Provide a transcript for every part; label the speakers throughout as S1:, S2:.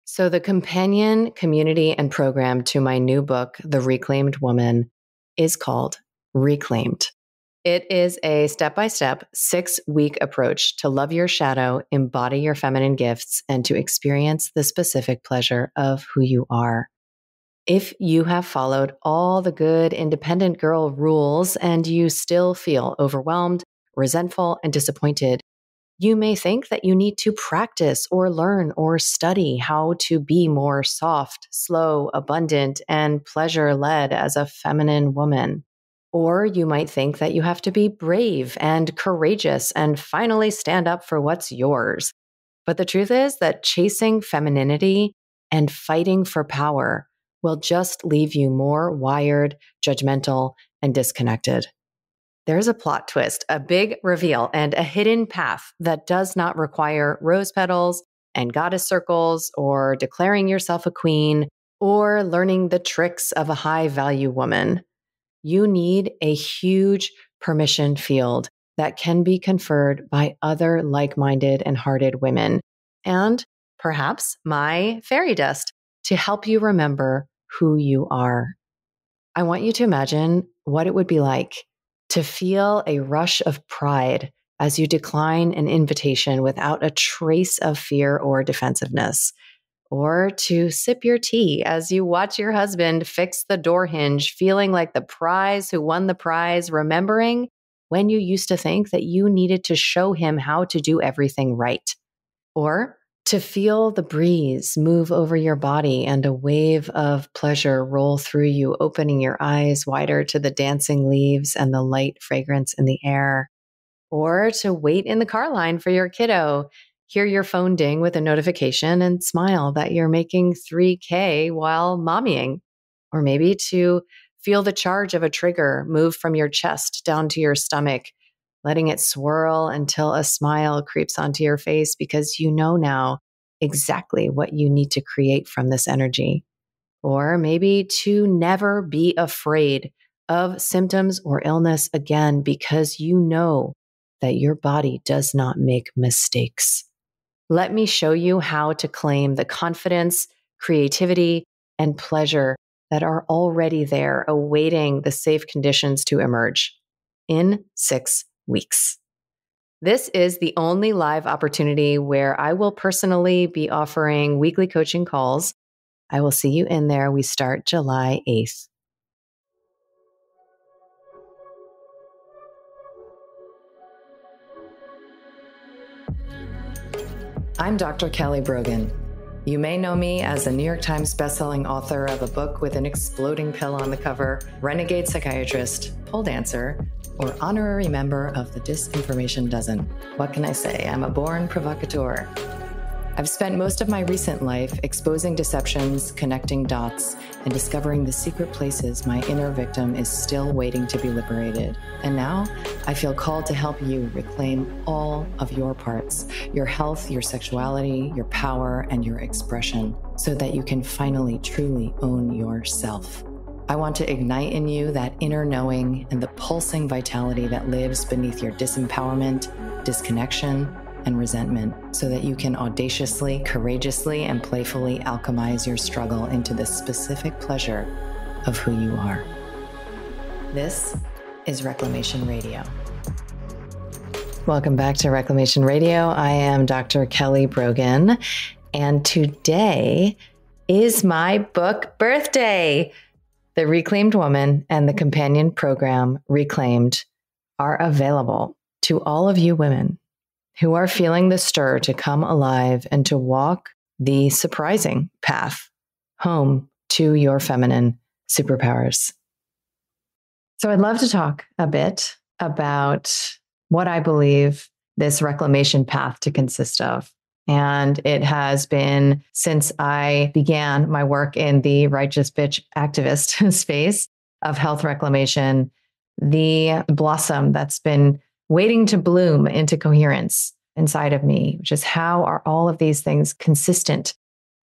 S1: So, the companion, community, and program to my new book, The Reclaimed Woman, is called Reclaimed. It is a step-by-step, 6-week approach to love your shadow, embody your feminine gifts, and to experience the specific pleasure of who you are. If you have followed all the good independent girl rules and you still feel overwhelmed, resentful, and disappointed, you may think that you need to practice or learn or study how to be more soft, slow, abundant, and pleasure-led as a feminine woman. Or you might think that you have to be brave and courageous and finally stand up for what's yours. But the truth is that chasing femininity and fighting for power will just leave you more wired, judgmental, and disconnected. There's a plot twist, a big reveal, and a hidden path that does not require rose petals and goddess circles or declaring yourself a queen or learning the tricks of a high-value woman. You need a huge permission field that can be conferred by other like-minded and hearted women, and perhaps my fairy dust to help you remember who you are. I want you to imagine what it would be like to feel a rush of pride as you decline an invitation without a trace of fear or defensiveness, or to sip your tea as you watch your husband fix the door hinge, feeling like the prize who won the prize, remembering when you used to think that you needed to show him how to do everything right. Or to feel the breeze move over your body and a wave of pleasure roll through you, opening your eyes wider to the dancing leaves and the light fragrance in the air. Or to wait in the car line for your kiddo, hear your phone ding with a notification and smile that you're making 3K while mommying. Or maybe to feel the charge of a trigger move from your chest down to your stomach, letting it swirl until a smile creeps onto your face because you know now exactly what you need to create from this energy. Or maybe to never be afraid of symptoms or illness again because you know that your body does not make mistakes. Let me show you how to claim the confidence, creativity, and pleasure that are already there, awaiting the safe conditions to emerge in 6 weeks. This is the only live opportunity where I will personally be offering weekly coaching calls. I will see you in there. We start July 8th. I'm Dr. Kelly Brogan. You may know me as a New York Times bestselling author of a book with an exploding pill on the cover, renegade psychiatrist, pole dancer, or honorary member of the Disinformation Dozen. What can I say? I'm a born provocateur. I've spent most of my recent life exposing deceptions, connecting dots, and discovering the secret places my inner victim is still waiting to be liberated. And now I feel called to help you reclaim all of your parts, your health, your sexuality, your power, and your expression, so that you can finally truly own yourself. I want to ignite in you that inner knowing and the pulsing vitality that lives beneath your disempowerment, disconnection, and resentment, so that you can audaciously, courageously, and playfully alchemize your struggle into the specific pleasure of who you are. This is Reclamation Radio. Welcome back to Reclamation Radio. I am Dr. Kelly Brogan, and today is my book birthday. The Reclaimed Woman and the companion program Reclaimed are available to all of you women who are feeling the stir to come alive and to walk the surprising path home to your feminine superpowers. So I'd love to talk a bit about what I believe this reclamation path to consist of. And it has been since I began my work in the righteous bitch activist space of health reclamation, the blossom that's been waiting to bloom into coherence inside of me, which is how are all of these things consistent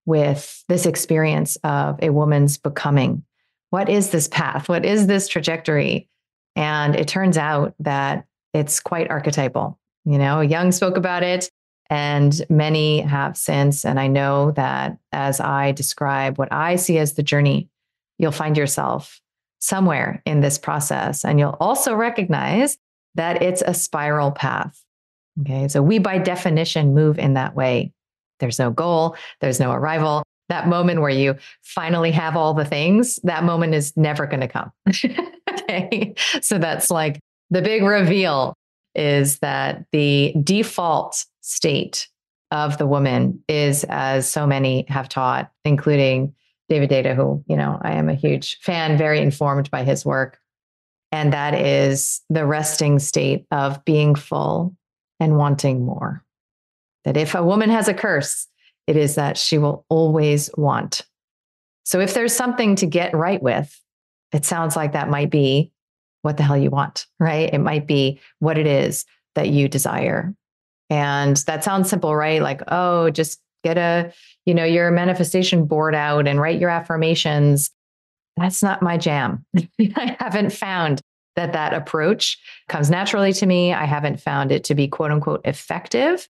S1: with this experience of a woman's becoming? What is this path? What is this trajectory? And it turns out that it's quite archetypal. You know, Jung spoke about it. And many have since. And I know that as I describe what I see as the journey, you'll find yourself somewhere in this process. And you'll also recognize that it's a spiral path. Okay. So we, by definition, move in that way. There's no goal, there's no arrival. That moment where you finally have all the things, that moment is never going to come. Okay. So that's like the big reveal is that the default state of the woman is, as so many have taught, including David Data, who, I am a huge fan, very informed by his work. And that is the resting state of being full and wanting more. That if a woman has a curse, it is that she will always want. So if there's something to get right with, it sounds like that might be what the hell you want, right? It might be what it is that you desire. And that sounds simple, right? Like, oh, just get your manifestation board out and write your affirmations. That's not my jam. I haven't found that approach comes naturally to me. I haven't found it to be quote unquote effective.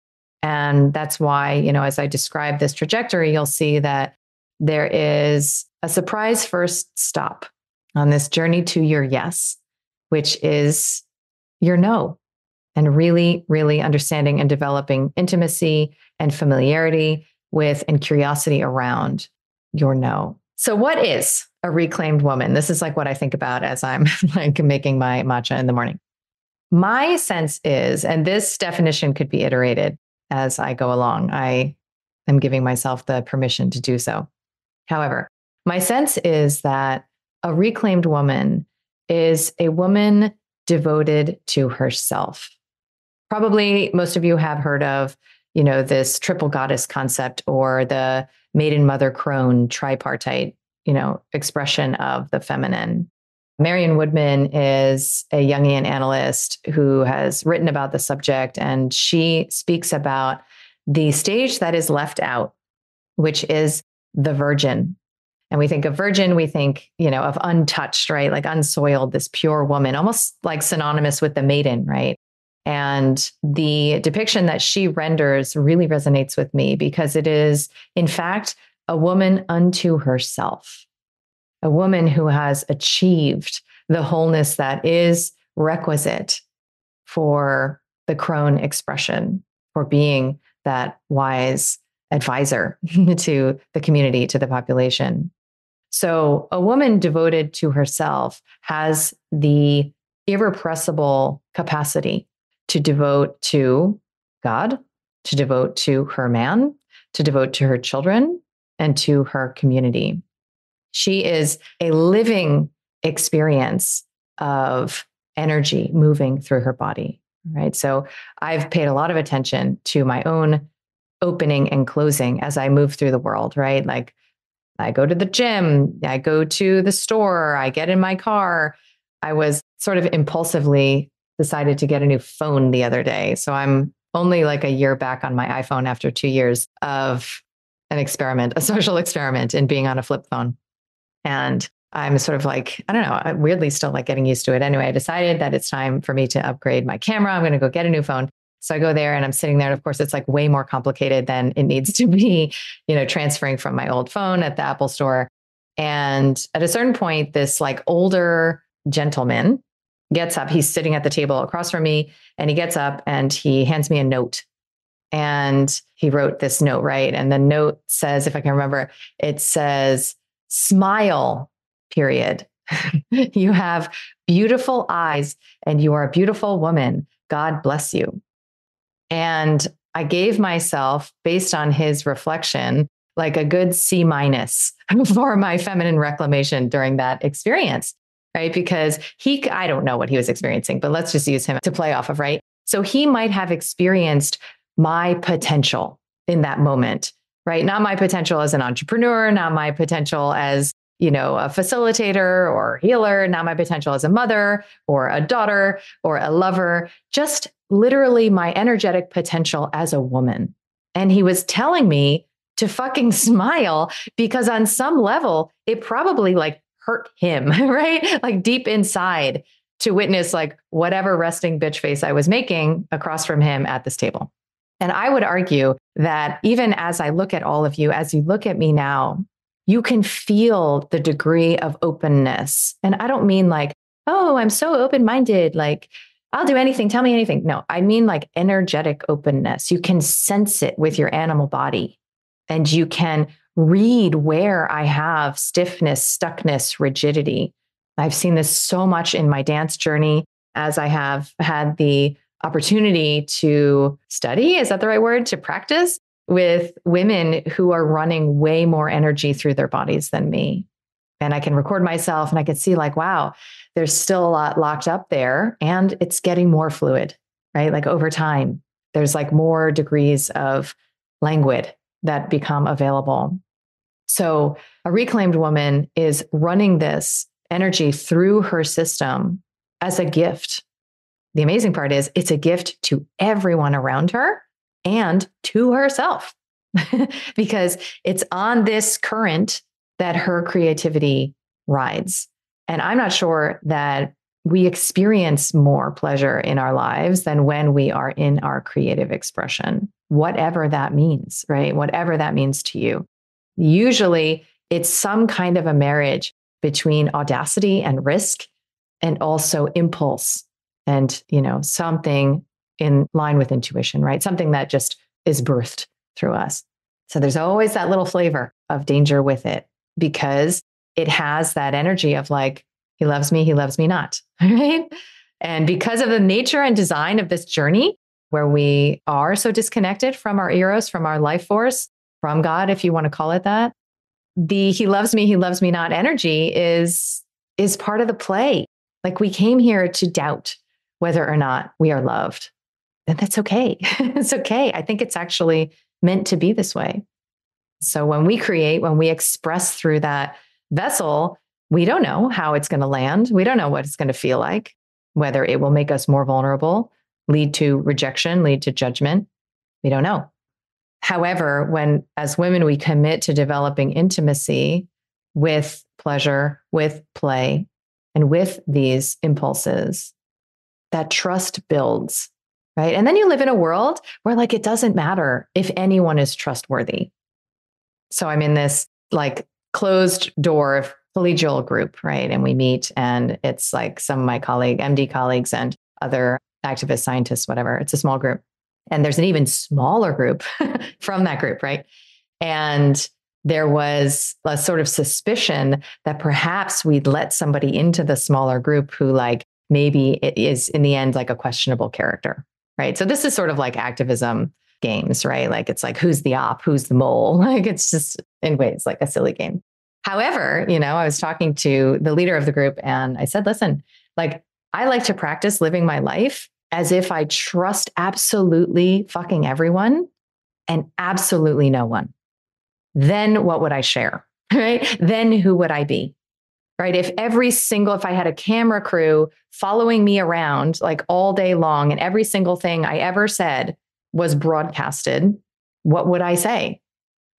S1: And that's why, as I describe this trajectory, you'll see that there is a surprise first stop on this journey to your yes, which is your no. And really, really understanding and developing intimacy and familiarity with and curiosity around your no. So what is a reclaimed woman? This is like what I think about as I'm like making my matcha in the morning. My sense is, and this definition could be iterated as I go along. I am giving myself the permission to do so. However, my sense is that a reclaimed woman is a woman devoted to herself. Probably most of you have heard of, this triple goddess concept or the maiden mother crone tripartite, expression of the feminine. Marion Woodman is a Jungian analyst who has written about the subject, and she speaks about the stage that is left out, which is the virgin. And we think of virgin, we think, of untouched, right? Like unsoiled, this pure woman, almost like synonymous with the maiden, right? And the depiction that she renders really resonates with me because it is, in fact, a woman unto herself, a woman who has achieved the wholeness that is requisite for the crone expression, for being that wise advisor to the community, to the population. So a woman devoted to herself has the irrepressible capacity to devote to God, to devote to her man, to devote to her children, and to her community. She is a living experience of energy moving through her body, right? So I've paid a lot of attention to my own opening and closing as I move through the world, right? Like I go to the gym, I go to the store, I get in my car. I was sort of impulsively decided to get a new phone the other day. So I'm only like a year back on my iPhone after 2 years of an experiment, a social experiment in being on a flip phone. And I'm sort of like, I don't know, I'm weirdly still like getting used to it. Anyway, I decided that it's time for me to upgrade my camera. I'm going to go get a new phone. So I go there and I'm sitting there. And of course, it's like way more complicated than it needs to be, transferring from my old phone at the Apple store. And at a certain point, this like older gentleman gets up. He's sitting at the table across from me and he gets up and he hands me a note. And he wrote this note, right? And the note says, if I can remember, it says, smile, period. You have beautiful eyes and you are a beautiful woman. God bless you. And I gave myself, based on his reflection, like a good C- for my feminine reclamation during that experience, right? Because I don't know what he was experiencing, but let's just use him to play off of, right? So he might have experienced my potential in that moment, right? Not my potential as an entrepreneur, not my potential as, a facilitator or healer, not my potential as a mother or a daughter or a lover, just literally my energetic potential as a woman. And he was telling me to fucking smile because on some level, it probably like hurt him, right? Like deep inside to witness like whatever resting bitch face I was making across from him at this table. And I would argue that even as I look at all of you, as you look at me now, you can feel the degree of openness. And I don't mean like, oh, I'm so open minded, like, I'll do anything, tell me anything. No, I mean like energetic openness. You can sense it with your animal body, and you can read where I have stiffness, stuckness, rigidity. I've seen this so much in my dance journey as I have had the opportunity to study, is that the right word? To practice with women who are running way more energy through their bodies than me. And I can record myself and I can see like, wow, there's still a lot locked up there and it's getting more fluid, right? Like over time, there's like more degrees of languid that become available. So a reclaimed woman is running this energy through her system as a gift. The amazing part is it's a gift to everyone around her and to herself because it's on this current that her creativity rides. And I'm not sure that we experience more pleasure in our lives than when we are in our creative expression, whatever that means, right? Whatever that means to you. Usually it's some kind of a marriage between audacity and risk and also impulse and, something in line with intuition, right? Something that just is birthed through us. So there's always that little flavor of danger with it because it has that energy of like, he loves me not, right? And because of the nature and design of this journey, where we are so disconnected from our eros, from our life force, from God, if you want to call it that, the he loves me not energy is part of the play. Like we came here to doubt whether or not we are loved. And that's okay. It's okay. I think it's actually meant to be this way. So when we create, when we express through that vessel, we don't know how it's going to land. We don't know what it's going to feel like, whether it will make us more vulnerable, lead to rejection, lead to judgment. We don't know. However, when as women, we commit to developing intimacy with pleasure, with play, and with these impulses, that trust builds, right? And then you live in a world where like it doesn't matter if anyone is trustworthy. So I'm in this like closed door collegial group, right? And we meet and it's like some of my MD colleagues and other activists, scientists, whatever. It's a small group. And there's an even smaller group from that group, right? And there was a sort of suspicion that perhaps we'd let somebody into the smaller group who like maybe it is in the end like a questionable character, right? So this is sort of like activism games, right? Like it's like, who's the op, who's the mole? Like it's just in ways like a silly game. However, I was talking to the leader of the group and I said, listen, like I like to practice living my life as if I trust absolutely fucking everyone and absolutely no one. Then what would I share? Right? Then who would I be? Right? If I had a camera crew following me around like all day long and every single thing I ever said was broadcasted, what would I say?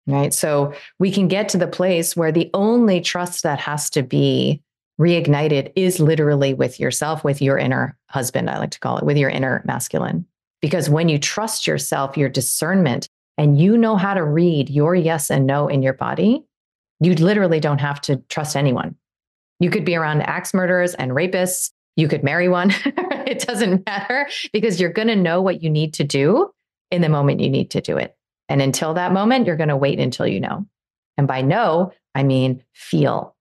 S1: Right? So we can get to the place where the only trust that has to be reignited is literally with yourself, with your inner husband, I like to call it, with your inner masculine. Because when you trust yourself, your discernment, and you know how to read your yes and no in your body, you literally don't have to trust anyone. You could be around axe murderers and rapists. You could marry one. It doesn't matter because you're going to know what you need to do in the moment you need to do it. And until that moment, you're going to wait until you know. And by know, I mean feel.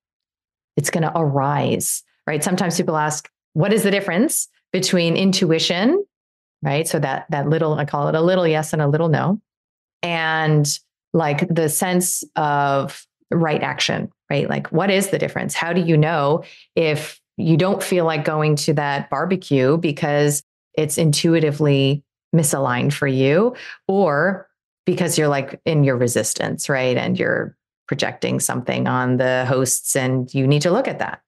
S1: It's going to arise, right? Sometimes people ask, what is the difference between intuition, right? So that little, I call it a little yes and a little no, and like the sense of right action, right? Like, what is the difference? How do you know if you don't feel like going to that barbecue because it's intuitively misaligned for you, or because you're like in your resistance, right? And you're projecting something on the hosts and you need to look at that,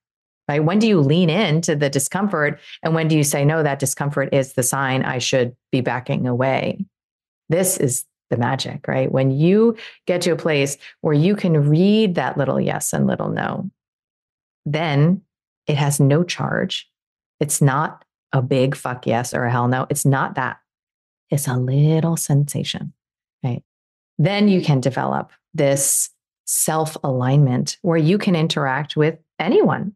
S1: right? When do you lean into the discomfort? And when do you say, no, that discomfort is the sign I should be backing away? This is the magic, right? When you get to a place where you can read that little yes and little no, then it has no charge. It's not a big fuck yes or a hell no. It's not that. is a little sensation, right? Then you can develop this self-alignment where you can interact with anyone.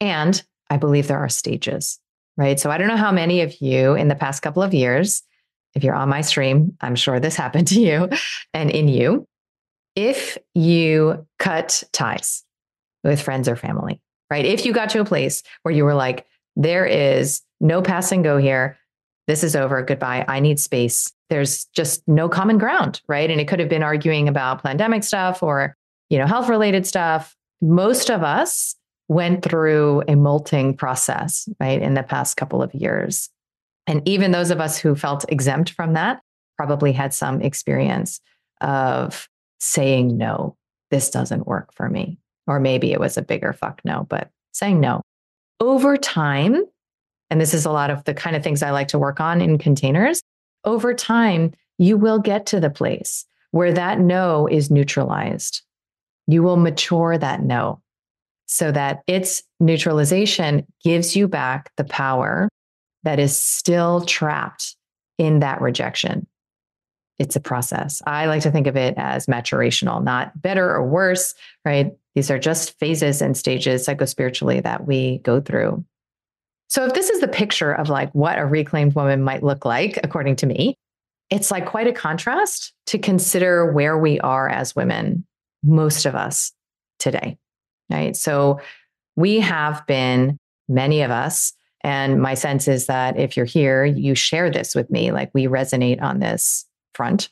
S1: And I believe there are stages, right? So I don't know how many of you in the past couple of years, if you're on my stream, I'm sure this happened to you and in you. If you cut ties with friends or family, right? If you got to a place where you were like, there is no pass and go here. This is over. Goodbye. I need space. There's just no common ground, right? And it could have been arguing about pandemic stuff or, health related stuff. Most of us went through a molting process, right, in the past couple of years. And even those of us who felt exempt from that probably had some experience of saying, no, this doesn't work for me. Or maybe it was a bigger fuck no, but saying no. Over time, and this is a lot of the kind of things I like to work on in containers, over time, you will get to the place where that no is neutralized. You will mature that no so that its neutralization gives you back the power that is still trapped in that rejection. It's a process. I like to think of it as maturational, not better or worse, right? These are just phases and stages psychospiritually that we go through. So if this is the picture of like what a reclaimed woman might look like, according to me, it's like quite a contrast to consider where we are as women, most of us today, right? So we have been, many of us, and my sense is that if you're here, you share this with me, like we resonate on this front.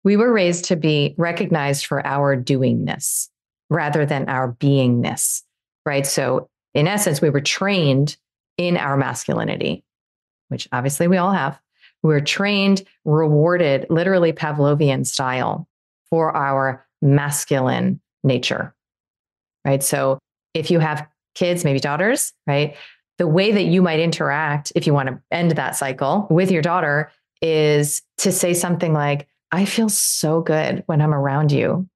S1: We were raised to be recognized for our doingness rather than our beingness, right? So in essence, we were trained in our masculinity, which obviously we all have. We're trained, rewarded, literally Pavlovian style for our masculine nature, right? So if you have kids, maybe daughters, right? The way that you might interact, if you want to end that cycle with your daughter, is to say something like, I feel so good when I'm around you.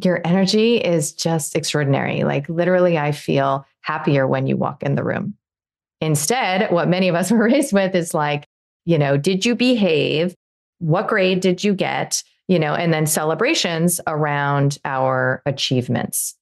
S1: Your energy is just extraordinary. Like literally, I feel happier when you walk in the room. Instead, what many of us were raised with is like, did you behave? What grade did you get? And then celebrations around our achievements.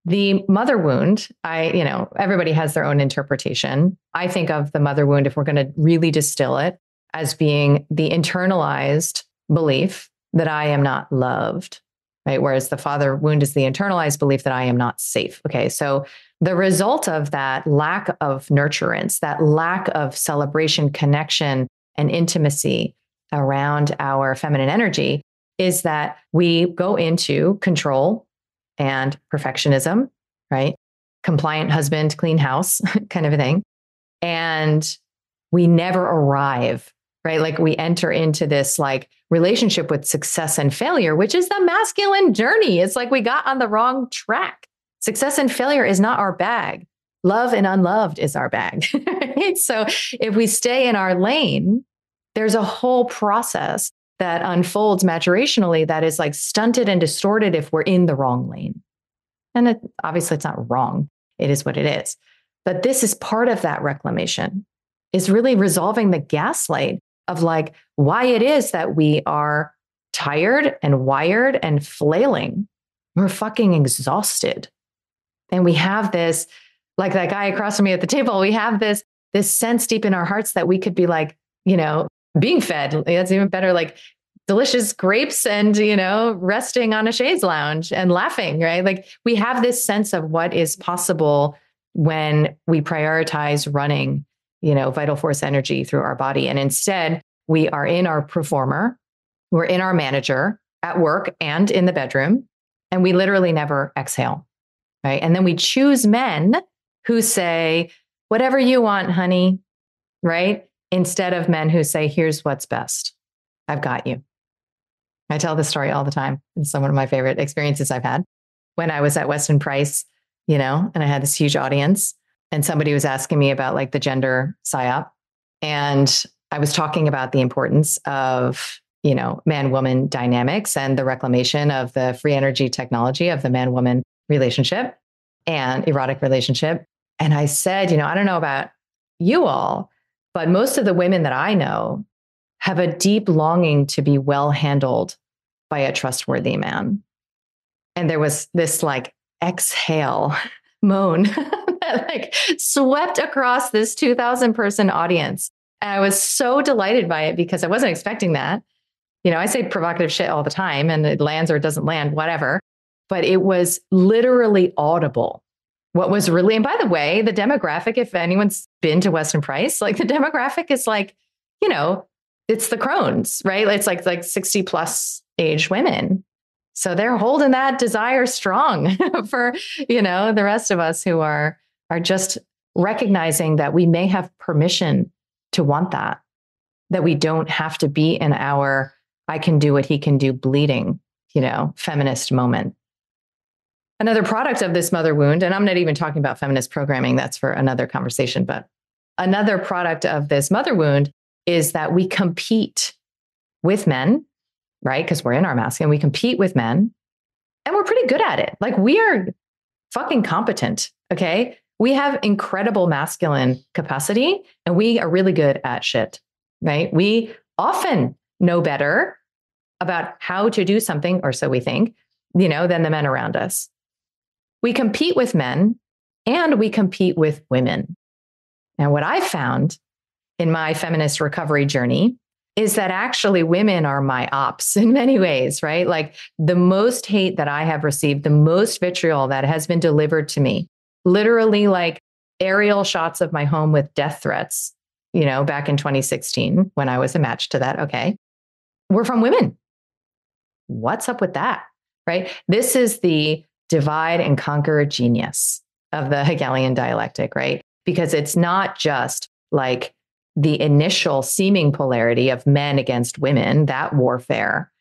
S1: The mother wound, everybody has their own interpretation. I think of the mother wound, if we're going to really distill it, as being the internalized belief that I am not loved, right? Whereas the father wound is the internalized belief that I am not safe. Okay, so the result of that lack of nurturance, that lack of celebration, connection, and intimacy around our feminine energy is that we go into control and perfectionism, right? Compliant husband, clean house kind of a thing. And we never arrive, right? Like we enter into this like relationship with success and failure, which is the masculine journey. It's like we got on the wrong track. Success and failure is not our bag. Love and unloved is our bag. Right? So if we stay in our lane, there's a whole process that unfolds maturationally that is like stunted and distorted if we're in the wrong lane. And obviously it's not wrong. It is what it is. But this is part of that reclamation, is really resolving the gaslight of like why it is that we are tired and wired and flailing. We're fucking exhausted. And we have this, like that guy across from me at the table, we have this sense deep in our hearts that we could be like, being fed. That's even better, like delicious grapes and, resting on a chaise lounge and laughing, right? Like we have this sense of what is possible when we prioritize running, vital force energy through our body. And instead, we are in our performer, we're in our manager at work and in the bedroom, and we literally never exhale, right? And then we choose men who say, whatever you want, honey, right? Instead of men who say, here's what's best. I've got you. I tell this story all the time. It's one of my favorite experiences I've had when I was at Weston Price, and I had this huge audience and somebody was asking me about like the gender psyop. And I was talking about the importance of, man-woman dynamics and the reclamation of the free energy technology of the man-woman relationship and erotic relationship. And I said, I don't know about you all, but most of the women that I know have a deep longing to be well handled by a trustworthy man. And there was this like exhale moan that like swept across this 2,000 person audience. And I was so delighted by it because I wasn't expecting that. You know, I say provocative shit all the time and it lands or it doesn't land, whatever. But it was literally audible. What was really, and by the way, the demographic, if anyone's been to Weston Price, like the demographic is like, you know, it's the crones, right? It's like 60 plus age women. So they're holding that desire strong for, you know, the rest of us who are just recognizing that we may have permission to want that we don't have to be in our, I can do what he can do, bleeding, you know, feminist moment. Another product of this mother wound, and I'm not even talking about feminist programming, that's for another conversation, but another product of this mother wound is that we compete with men, right? Because we're in our masculine, we compete with men and we're pretty good at it. Like we are fucking competent, okay? We have incredible masculine capacity and we are really good at shit, right? We often know better about how to do something, or so we think, you know, than the men around us. We compete with men and we compete with women. And what I found in my feminist recovery journey is that actually women are my ops in many ways, right? Like the most hate that I have received, the most vitriol that has been delivered to me, literally like aerial shots of my home with death threats, you know, back in 2016 when I was a match to that, okay, were from women. What's up with that, right? This is the divide and conquer genius of the Hegelian dialectic, right? Because it's not just like the initial seeming polarity of men against women, that warfare.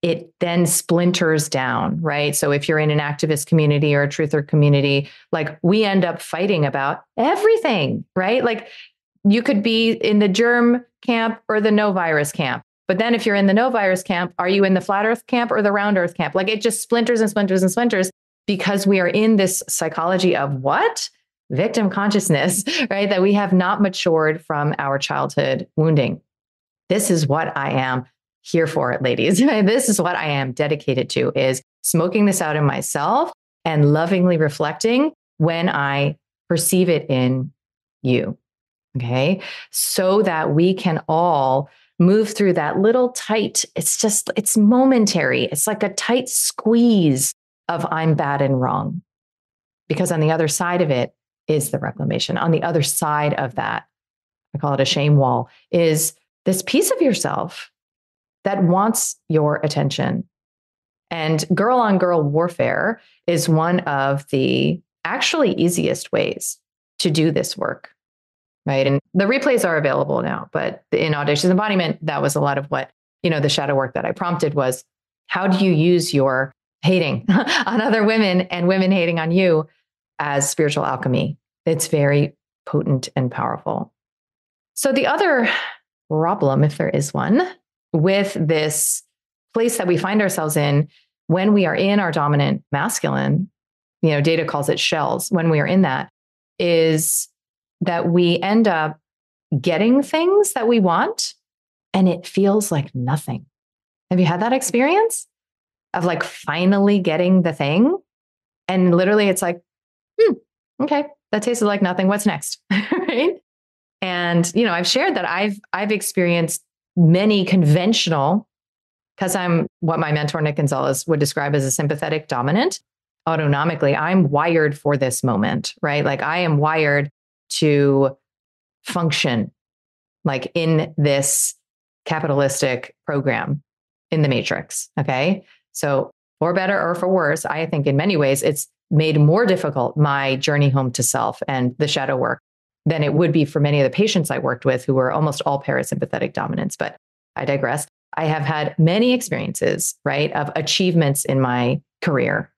S1: It then splinters down, right? So if you're in an activist community or a truther community, like we end up fighting about everything, right? Like you could be in the germ camp or the no virus camp. But then if you're in the no virus camp, are you in the flat earth camp or the round earth camp? Like it just splinters and splinters and splinters because we are in this psychology of what? Victim consciousness, right? That we have not matured from our childhood wounding. This is what I am here for, ladies. This is what I am dedicated to, is smoking this out in myself and lovingly reflecting when I perceive it in you. Okay. So that we can all move through that little tight, it's momentary. It's like a tight squeeze of I'm bad and wrong. Because on the other side of it is the reclamation. On the other side of that, I call it a shame wall, is this piece of yourself that wants your attention. And girl on girl warfare is one of the actually easiest ways to do this work. Right. And the replays are available now, but in Audacious Embodiment, that was a lot of what, you know, the shadow work that I prompted was, how do you use your hating on other women and women hating on you as spiritual alchemy? It's very potent and powerful. So the other problem, if there is one, with this place that we find ourselves in when we are in our dominant masculine, you know, Data calls it shells, when we are in that, is that we end up getting things that we want and it feels like nothing. Have you had that experience of like finally getting the thing? And literally it's like, okay, that tasted like nothing. What's next? Right? And, you know, I've shared that I've experienced many conventional, because I'm what my mentor, Nick Gonzalez, would describe as a sympathetic dominant. Autonomically, I'm wired for this moment, right? Like I am wired to function like in this capitalistic program in the matrix. Okay. So for better or for worse, I think in many ways, it's made more difficult my journey home to self and the shadow work than it would be for many of the patients I worked with who were almost all parasympathetic dominants. But I digress. I have had many experiences, right, of achievements in my career,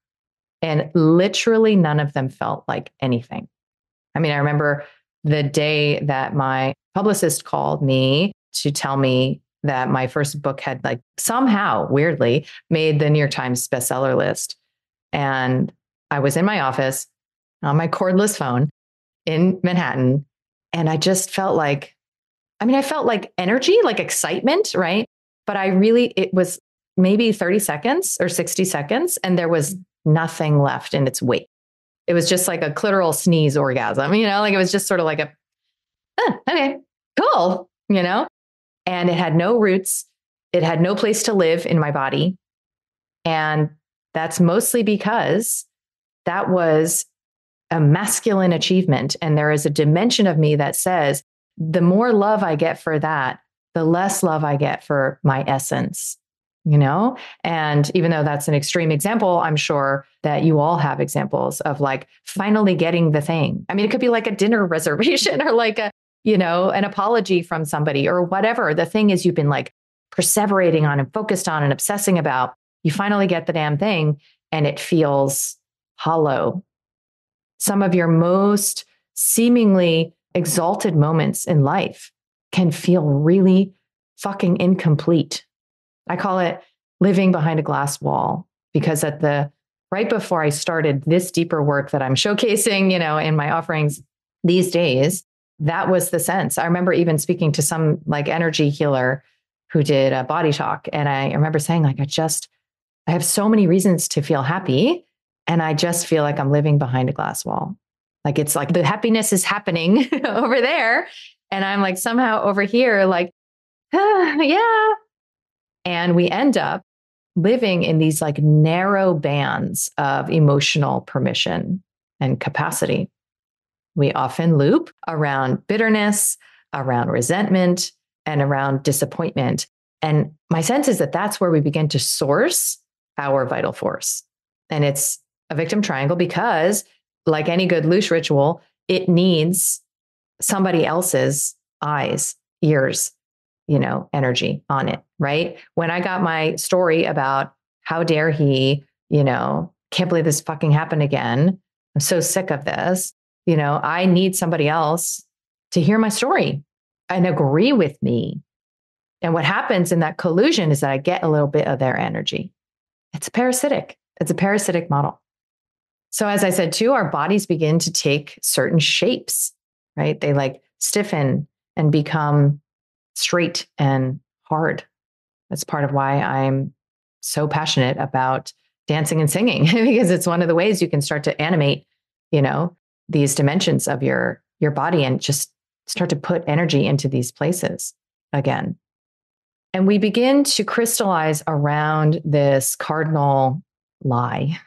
S1: and literally none of them felt like anything. I mean, I remember the day that my publicist called me to tell me that my first book had like somehow weirdly made the New York Times bestseller list. And I was in my office on my cordless phone in Manhattan. And I just felt like I mean, I felt like energy, like excitement, right? But it was maybe 30 seconds or 60 seconds, and there was nothing left in its wake. It was just like a clitoral sneeze orgasm, like it was just sort of like okay, cool, and it had no roots. It had no place to live in my body. And that's mostly because that was a masculine achievement. And there is a dimension of me that says the more love I get for that, the less love I get for my essence, And even though that's an extreme example, I'm sure that you all have examples of like finally getting the thing. I mean, it could be like a dinner reservation or like an apology from somebody or whatever. The thing is, you've been like perseverating on and focused on and obsessing about. You finally get the damn thing and it feels hollow. Some of your most seemingly exalted moments in life can feel really fucking incomplete. I call it living behind a glass wall because right before I started this deeper work that I'm showcasing, in my offerings these days, that was the sense. I remember even speaking to some like energy healer who did a body talk. And I remember saying like, I have so many reasons to feel happy. And I just feel like I'm living behind a glass wall. Like it's like the happiness is happening over there. And I'm like somehow over here, like, yeah. And we end up living in these like narrow bands of emotional permission and capacity. We often loop around bitterness, around resentment, and around disappointment. And my sense is that that's where we begin to source our vital force. And it's a victim triangle because, like any good loose ritual, it needs somebody else's eyes, ears, energy on it, right? When I got my story about how dare he, can't believe this fucking happened again. I'm so sick of this. I need somebody else to hear my story and agree with me. And what happens in that collusion is that I get a little bit of their energy. It's parasitic. It's a parasitic model. So as I said too, our bodies begin to take certain shapes, right? They like stiffen and become straight and hard. That's part of why I'm so passionate about dancing and singing because it's one of the ways you can start to animate, these dimensions of your body and just start to put energy into these places again. And we begin to crystallize around this cardinal lie,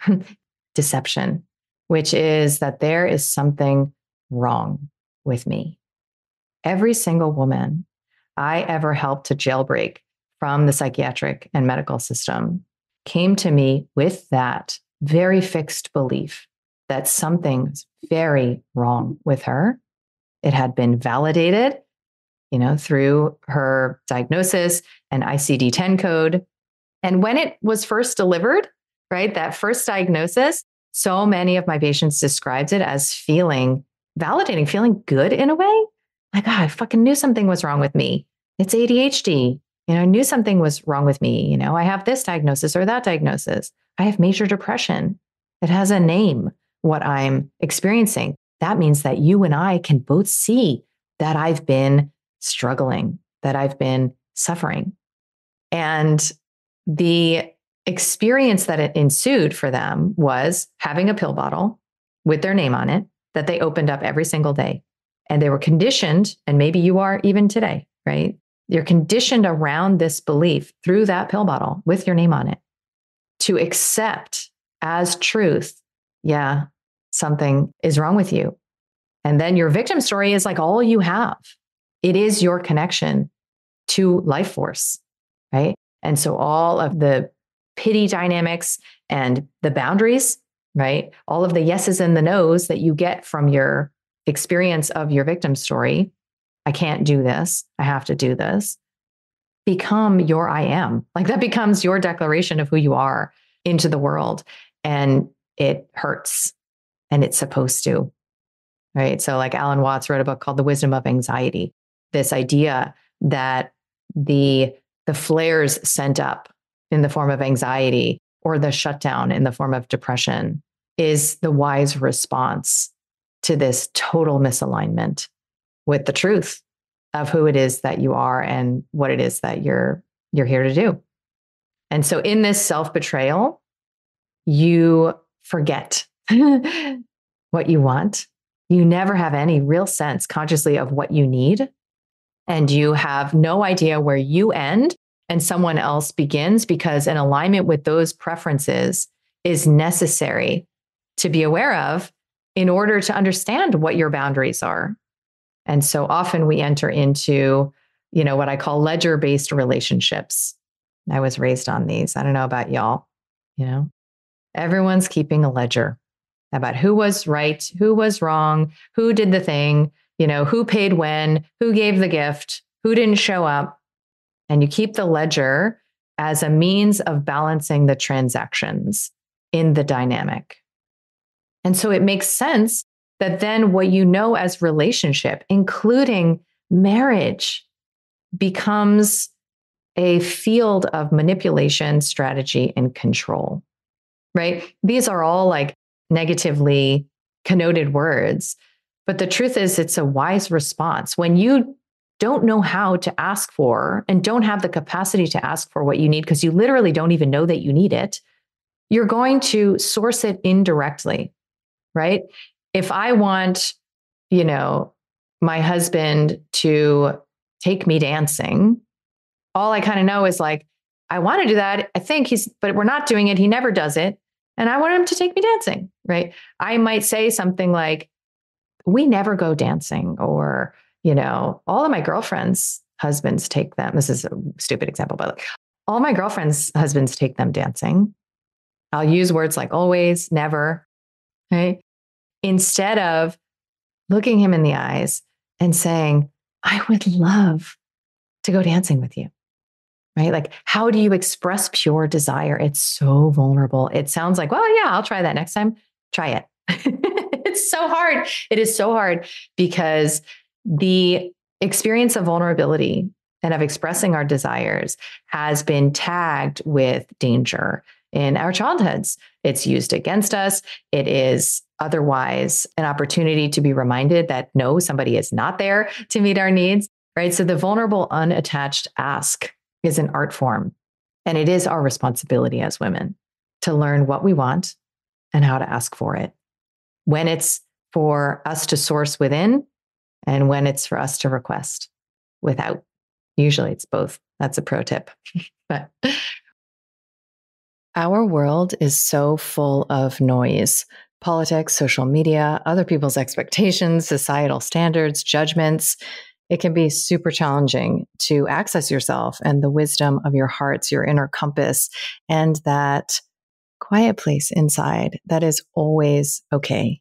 S1: deception, which is that there is something wrong with me. Every single woman I ever helped to jailbreak from the psychiatric and medical system came to me with that very fixed belief that something's very wrong with her. It had been validated, through her diagnosis and ICD-10 code. And when it was first delivered, right, that first diagnosis, so many of my patients described it as feeling validating, feeling good in a way. Like, God, I fucking knew something was wrong with me. It's ADHD. I knew something was wrong with me. I have this diagnosis or that diagnosis. I have major depression. It has a name, what I'm experiencing. That means that you and I can both see that I've been struggling, that I've been suffering. And the experience that it ensued for them was having a pill bottle with their name on it that they opened up every single day. And they were conditioned, and maybe you are even today, right? You're conditioned around this belief through that pill bottle with your name on it to accept as truth, yeah, something is wrong with you. And then your victim story is like all you have. It is your connection to life force, right? And so all of the pity dynamics and the boundaries, right? All of the yeses and the nos that you get from your experience of your victim story, I can't do this, I have to do this, become your I am. Like that becomes your declaration of who you are into the world. And it hurts, and it's supposed to, right? So like Alan Watts wrote a book called The Wisdom of Anxiety, this idea that the flares sent up in the form of anxiety or the shutdown in the form of depression is the wise response to this total misalignment with the truth, of who it is that you are and what it is that you're here to do. And so in this self-betrayal, you forget what you want. You never have any real sense consciously of what you need. And you have no idea where you end and someone else begins, because an alignment with those preferences is necessary to be aware of in order to understand what your boundaries are. And so often we enter into, what I call ledger-based relationships. I was raised on these. I don't know about y'all. Everyone's keeping a ledger about who was right, who was wrong, who did the thing, who paid when, who gave the gift, who didn't show up. And you keep the ledger as a means of balancing the transactions in the dynamic. And so it makes sense that then what you know as relationship, including marriage, becomes a field of manipulation, strategy, and control, right? These are all like negatively connoted words, but the truth is it's a wise response. When you don't know how to ask for and don't have the capacity to ask for what you need, because you literally don't even know that you need it, you're going to source it indirectly, right? If I want, my husband to take me dancing, all I kind of know is like, I want to do that. I think but we're not doing it. He never does it. And I want him to take me dancing, right? I might say something like, we never go dancing, or, all of my girlfriends' husbands take them. This is a stupid example, but like, all my girlfriends' husbands take them dancing. I'll use words like always, never, right? Instead of looking him in the eyes and saying, I would love to go dancing with you, right? Like, how do you express pure desire? It's so vulnerable. It sounds like, well, yeah, I'll try that next time. Try it. It's so hard. It is so hard because the experience of vulnerability and of expressing our desires has been tagged with danger in our childhoods. It's used against us. It is otherwise an opportunity to be reminded that no, somebody is not there to meet our needs, right? So the vulnerable, unattached ask is an art form. And it is our responsibility as women to learn what we want and how to ask for it. When it's for us to source within and when it's for us to request without. Usually it's both. That's a pro tip. But our world is so full of noise. Politics, social media, other people's expectations, societal standards, judgments. It can be super challenging to access yourself and the wisdom of your hearts, your inner compass, and that quiet place inside that is always okay.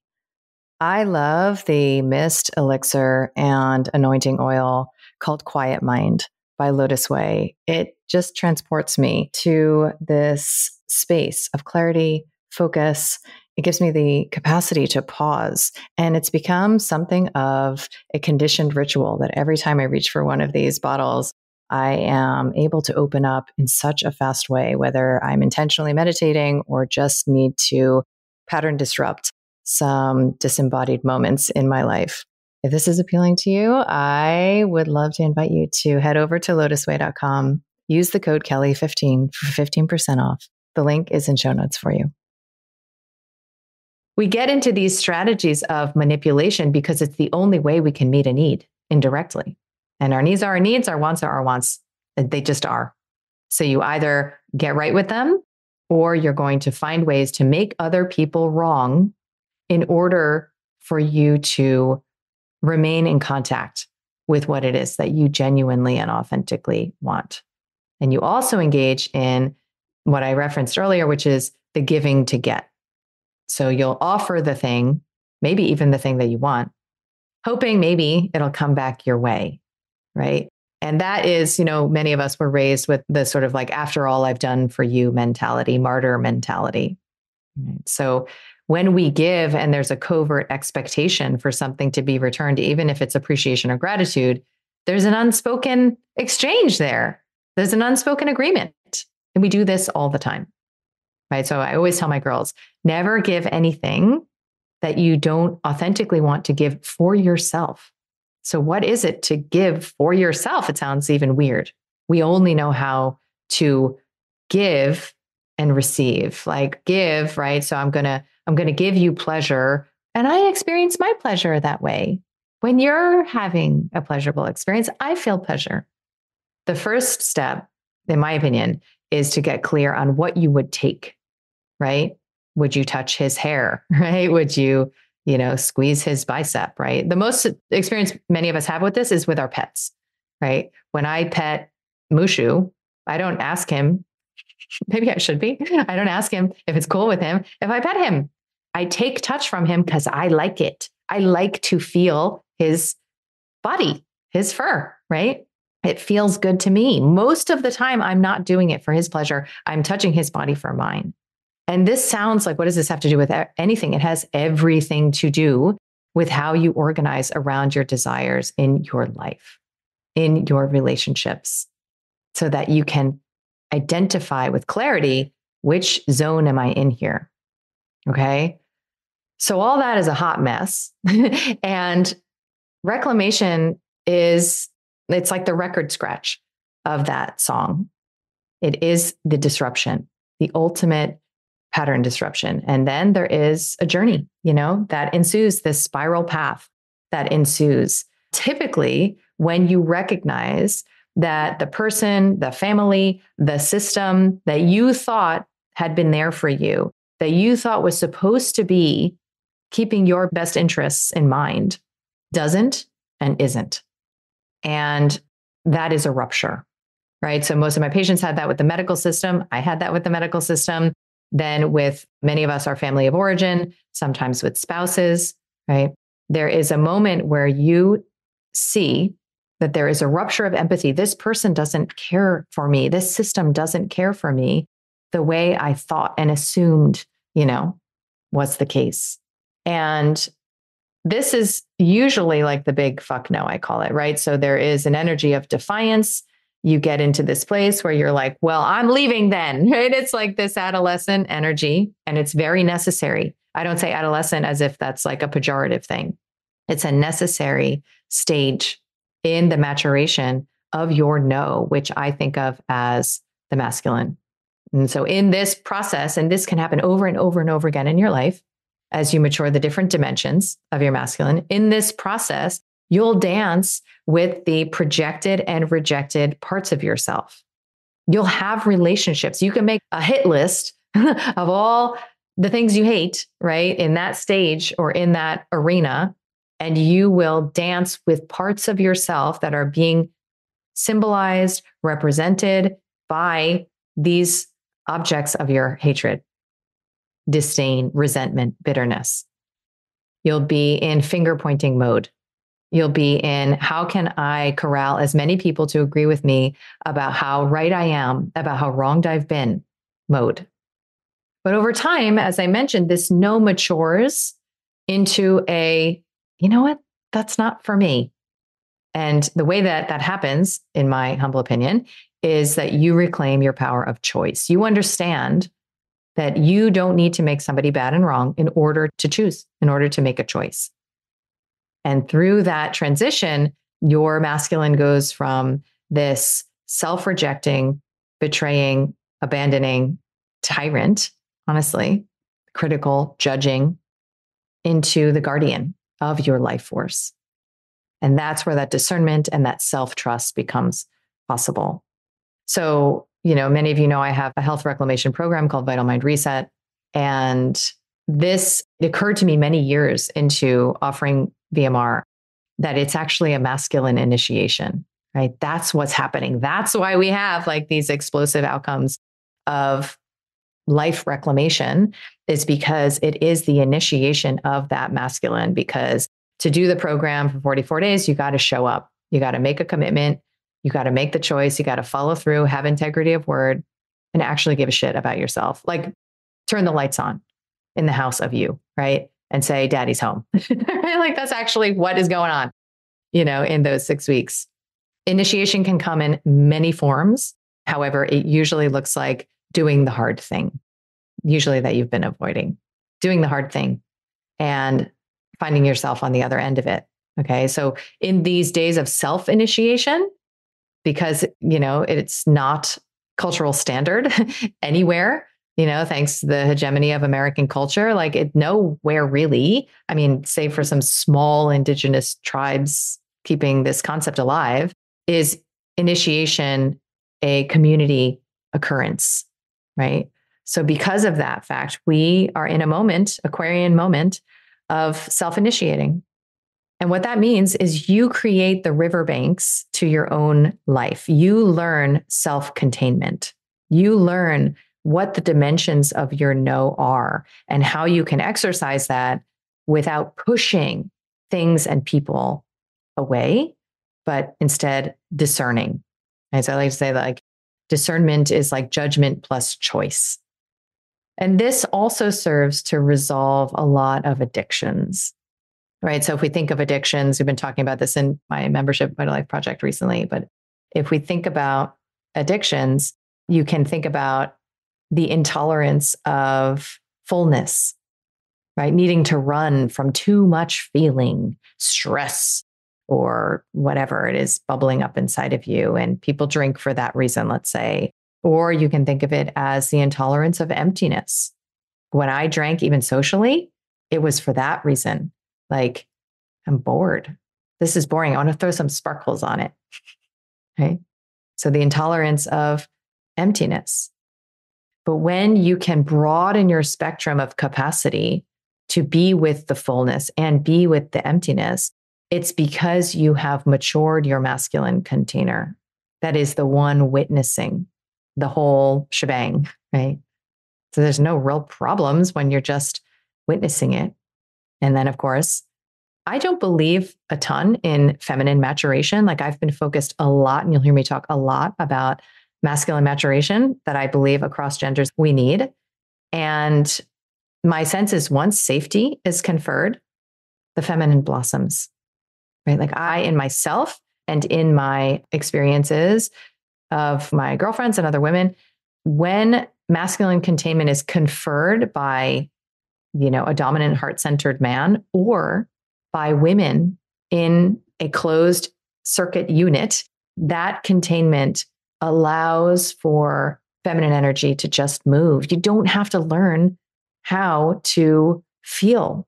S1: I love the mist, elixir, and anointing oil called Quiet Mind by Lotus Way. It just transports me to this space of clarity, focus. It gives me the capacity to pause. And it's become something of a conditioned ritual that every time I reach for one of these bottles, I am able to open up in such a fast way, whether I'm intentionally meditating or just need to pattern disrupt some disembodied moments in my life. If this is appealing to you, I would love to invite you to head over to lotusway.com, use the code Kelly15 for 15% off. The link is in show notes for you. We get into these strategies of manipulation because it's the only way we can meet a need indirectly. And our needs are our needs, our wants are our wants. They just are. So you either get right with them or you're going to find ways to make other people wrong in order for you to remain in contact with what it is that you genuinely and authentically want. And you also engage in what I referenced earlier, which is the giving to get. So you'll offer the thing, maybe even the thing that you want, hoping maybe it'll come back your way, right? And that is, many of us were raised with the sort of like, after all I've done for you mentality, martyr mentality. Right? So when we give and there's a covert expectation for something to be returned, even if it's appreciation or gratitude, there's an unspoken exchange there. There's an unspoken agreement. And we do this all the time, right? So I always tell my girls, never give anything that you don't authentically want to give for yourself. So what is it to give for yourself? It sounds even weird. We only know how to give and receive, like give, right? So I'm going to give you pleasure, and I experience my pleasure that way. When you're having a pleasurable experience, I feel pleasure. The first step, in my opinion, is to get clear on what you would take, right? Would you touch his hair, right? Would you, squeeze his bicep, right? The most experience many of us have with this is with our pets, right? When I pet Mushu, I don't ask him, maybe I should be. I don't ask him if it's cool with him. If I pet him, I take touch from him because I like it. I like to feel his body, his fur, right? It feels good to me. Most of the time, I'm not doing it for his pleasure. I'm touching his body for mine. And this sounds like, what does this have to do with anything? It has everything to do with how you organize around your desires in your life, in your relationships, so that you can identify with clarity, which zone am I in here? Okay. So all that is a hot mess. And reclamation it's like the record scratch of that song. It is the disruption, the ultimate pattern disruption. And then there is a journey, that ensues, this spiral path that ensues. Typically, when you recognize that the person, the family, the system that you thought had been there for you, that you thought was supposed to be keeping your best interests in mind, doesn't and isn't. And that is a rupture, right? So most of my patients had that with the medical system. I had that with the medical system. Then with many of us, our family of origin, sometimes with spouses, right? There is a moment where you see that there is a rupture of empathy. This person doesn't care for me. This system doesn't care for me the way I thought and assumed, was the case. And this is usually like the big fuck no, I call it, right? So there is an energy of defiance. You get into this place where you're like, well, I'm leaving then, right? It's like this adolescent energy, and it's very necessary. I don't say adolescent as if that's like a pejorative thing. It's a necessary stage in the maturation of your no, which I think of as the masculine. And so in this process, and this can happen over and over and over again in your life, as you mature the different dimensions of your masculine, in this process, you'll dance with the projected and rejected parts of yourself. You'll have relationships. You can make a hit list of all the things you hate, right? In that stage or in that arena. And you will dance with parts of yourself that are being symbolized, represented by these objects of your hatred, disdain, resentment, bitterness. You'll be in finger pointing mode. You'll be in, how can I corral as many people to agree with me about how right I am, about how wronged I've been mode. But over time, as I mentioned, this no matures into a, you know what, that's not for me. And the way that that happens, in my humble opinion, is that you reclaim your power of choice. You understand that you don't need to make somebody bad and wrong in order to choose, in order to make a choice. And through that transition, your masculine goes from this self-rejecting, betraying, abandoning tyrant, honestly, critical, judging, into the guardian of your life force. And that's where that discernment and that self-trust becomes possible. So, many of you know I have a health reclamation program called Vital Mind Reset. And this occurred to me many years into offering VMR, that it's actually a masculine initiation, right? That's what's happening. That's why we have like these explosive outcomes of life reclamation, is because it is the initiation of that masculine. Because to do the program for 44 days, you got to show up. You got to make a commitment. You got to make the choice. You got to follow through, have integrity of word, and actually give a shit about yourself. Like turn the lights on in the house of you, right? And say, daddy's home. Like that's actually what is going on, in those 6 weeks. Initiation can come in many forms. However, it usually looks like doing the hard thing, usually that you've been avoiding, doing the hard thing and finding yourself on the other end of it. Okay. So in these days of self-initiation, because, it's not cultural standard anywhere, thanks to the hegemony of American culture, like nowhere really, I mean, save for some small indigenous tribes keeping this concept alive, is initiation a community occurrence, right? So because of that fact, we are in a moment, Aquarian moment, of self-initiating. And what that means is you create the riverbanks to your own life. You learn self-containment. You learn what the dimensions of your no are and how you can exercise that without pushing things and people away, but instead discerning. And so I like to say, like, discernment is like judgment plus choice. And this also serves to resolve a lot of addictions. Right. So if we think of addictions, we've been talking about this in my membership Vital Life project recently, but if we think about addictions, you can think about the intolerance of fullness, right? Needing to run from too much feeling, stress, or whatever it is bubbling up inside of you. And people drink for that reason, let's say. Or you can think of it as the intolerance of emptiness. When I drank, even socially, it was for that reason. Like, I'm bored. This is boring. I want to throw some sparkles on it. Right. So the intolerance of emptiness. But when you can broaden your spectrum of capacity to be with the fullness and be with the emptiness, it's because you have matured your masculine container. That is the one witnessing the whole shebang, right? So there's no real problems when you're just witnessing it. And then, of course, I don't believe a ton in feminine maturation. Like, I've been focused a lot, and you'll hear me talk a lot about masculine maturation that I believe across genders we need. And my sense is once safety is conferred, the feminine blossoms, right? Like, I, in myself and in my experiences of my girlfriends and other women, when masculine containment is conferred by, a dominant heart-centered man or by women in a closed circuit unit, that containment allows for feminine energy to just move. You don't have to learn how to feel.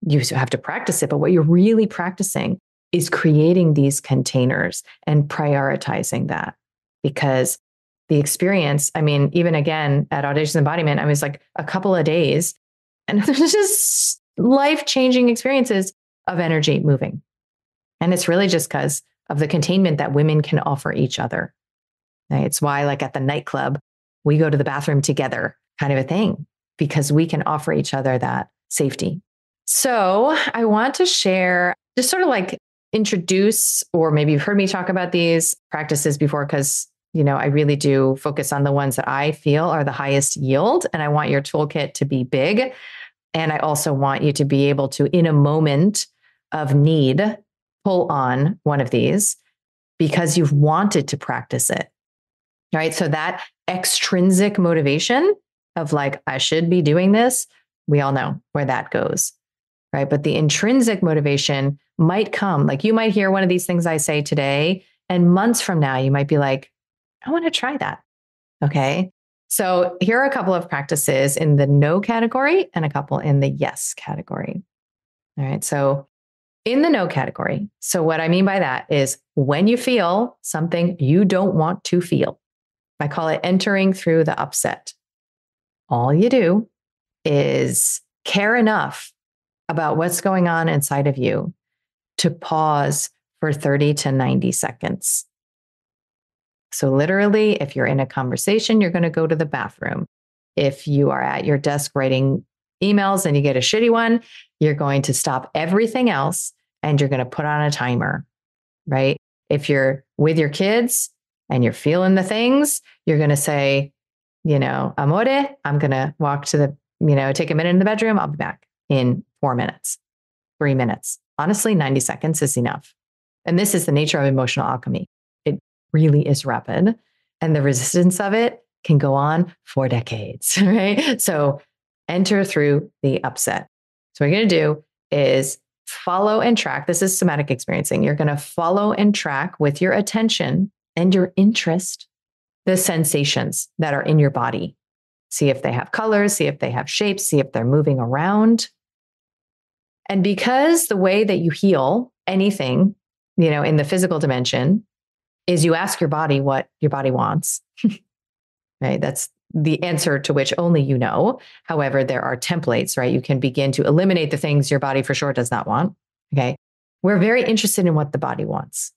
S1: You have to practice it, but what you're really practicing is creating these containers and prioritizing that. Because the experience, I mean, even again at Audacious Embodiment, I was like a couple of days, and there's just life-changing experiences of energy moving. And it's really just because of the containment that women can offer each other. Right? It's why, like at the nightclub, we go to the bathroom together, kind of a thing, because we can offer each other that safety. So I want to share, just sort of like introduce, or maybe you've heard me talk about these practices before, because I really do focus on the ones that I feel are the highest yield. And I want your toolkit to be big. And I also want you to be able to, in a moment of need, pull on one of these because you've wanted to practice it. Right. So that extrinsic motivation of like, I should be doing this, we all know where that goes. Right. But the intrinsic motivation might come, like you might hear one of these things I say today, and months from now, you might be like, I want to try that. Okay. So here are a couple of practices in the no category and a couple in the yes category. All right. So in the no category, so what I mean by that is when you feel something you don't want to feel, I call it entering through the upset. All you do is care enough about what's going on inside of you to pause for 30 to 90 seconds. So literally, if you're in a conversation, you're going to go to the bathroom. If you are at your desk writing emails and you get a shitty one, you're going to stop everything else and you're going to put on a timer, right? If you're with your kids and you're feeling the things, you're going to say, amore, I'm going to walk to the, take a minute in the bedroom. I'll be back in 4 minutes, 3 minutes. Honestly, 90 seconds is enough. And this is the nature of emotional alchemy. It really is rapid. And the resistance of it can go on for decades, right? So enter through the upset. So what you're going to do is follow and track. This is somatic experiencing. You're going to follow and track with your attention and your interest the sensations that are in your body. See if they have colors, see if they have shapes, see if they're moving around. And because the way that you heal anything, in the physical dimension is you ask your body what your body wants, right? That's the answer to which only you know. However, there are templates, right? You can begin to eliminate the things your body for sure does not want. Okay. We're very interested in what the body wants.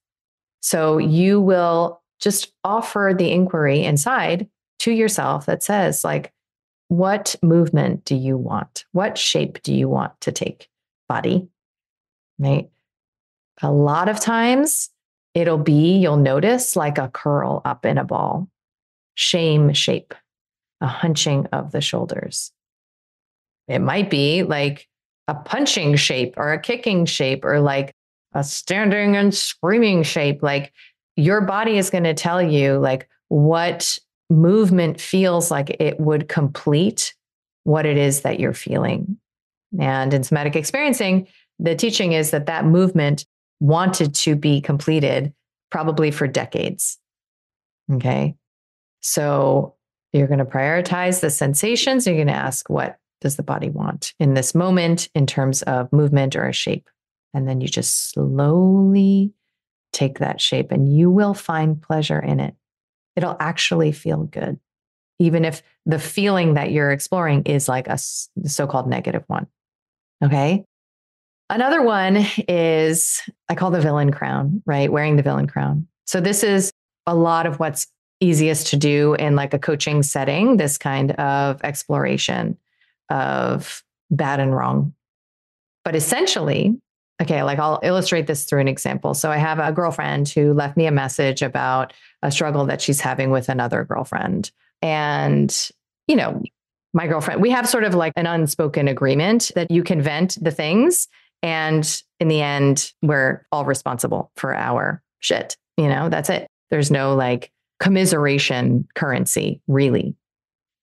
S1: So you will just offer the inquiry inside to yourself that says, like, what movement do you want? What shape do you want to take, body? Right? A lot of times you'll notice like a curl up in a ball, shame shape, a hunching of the shoulders. It might be like a punching shape or a kicking shape or like a standing and screaming shape. Like your body is going to tell you like what movement feels like it would complete what it is that you're feeling. And in somatic experiencing, the teaching is that movement wanted to be completed probably for decades. Okay. So you're going to prioritize the sensations. You're going to ask, what does the body want in this moment in terms of movement or a shape? And then you just slowly take that shape and you will find pleasure in it. It'll actually feel good, even if the feeling that you're exploring is like a so-called negative one. Okay. Another one is, I call the villain crown, right? Wearing the villain crown. So this is a lot of what's easiest to do in like a coaching setting, this kind of exploration of bad and wrong. But essentially, okay, like I'll illustrate this through an example. So I have a girlfriend who left me a message about a struggle that she's having with another girlfriend. And, my girlfriend, we have sort of like an unspoken agreement that you can vent the things. And in the end, we're all responsible for our shit. That's it. There's no like commiseration currency, really.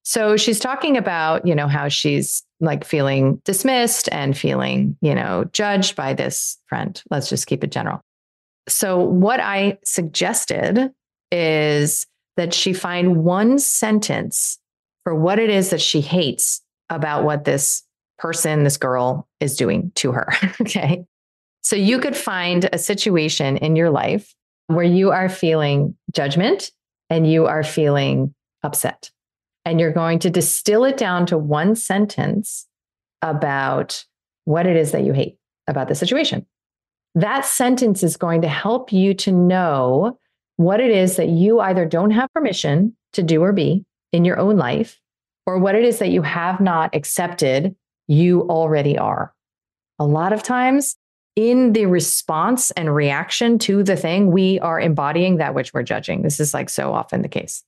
S1: So she's talking about, how she's like feeling dismissed and feeling, judged by this friend. Let's just keep it general. So what I suggested is that she find one sentence for what it is that she hates about what this person, this girl is doing to her. Okay. So you could find a situation in your life where you are feeling judgment and you are feeling upset. And you're going to distill it down to one sentence about what it is that you hate about the situation. That sentence is going to help you to know what it is that you either don't have permission to do or be in your own life, or what it is that you have not accepted you already are. A lot of times in the response and reaction to the thing, we are embodying that which we're judging. This is like so often the case.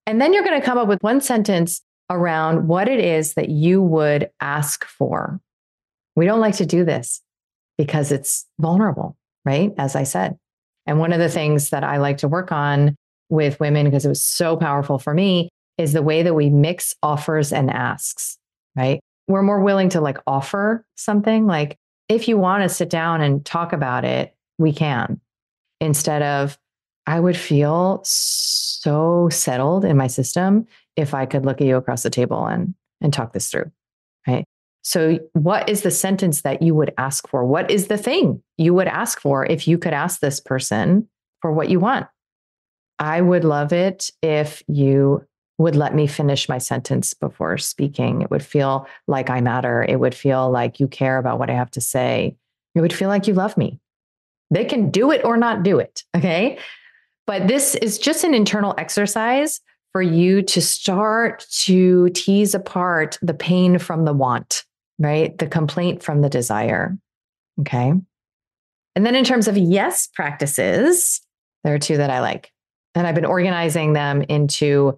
S1: And then you're going to come up with one sentence around what it is that you would ask for. We don't like to do this because it's vulnerable, right? As I said. And one of the things that I like to work on with women, because it was so powerful for me, is the way that we mix offers and asks, right? We're more willing to like offer something like, if you want to sit down and talk about it, we can. Instead of, I would feel so settled in my system if I could look at you across the table and talk this through, right? So what is the sentence that you would ask for? What is the thing you would ask for if you could ask this person for what you want? I would love it if you would let me finish my sentence before speaking. It would feel like I matter. It would feel like you care about what I have to say. It would feel like you love me. They can do it or not do it, okay? But this is just an internal exercise for you to start to tease apart the pain from the want, right? The complaint from the desire, okay? And then in terms of yes practices, there are two that I like. And I've been organizing them into,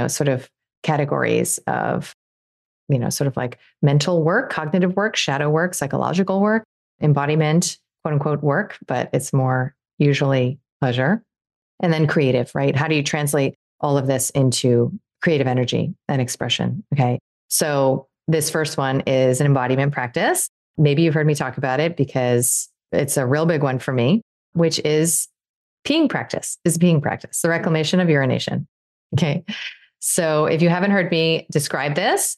S1: sort of categories of, sort of like mental work, cognitive work, shadow work, psychological work, embodiment, quote unquote work, but it's more usually pleasure. And then creative, right? How do you translate all of this into creative energy and expression? Okay. So this first one is an embodiment practice. maybe you've heard me talk about it because it's a real big one for me, which is peeing practice, the reclamation of urination. Okay. So if you haven't heard me describe this,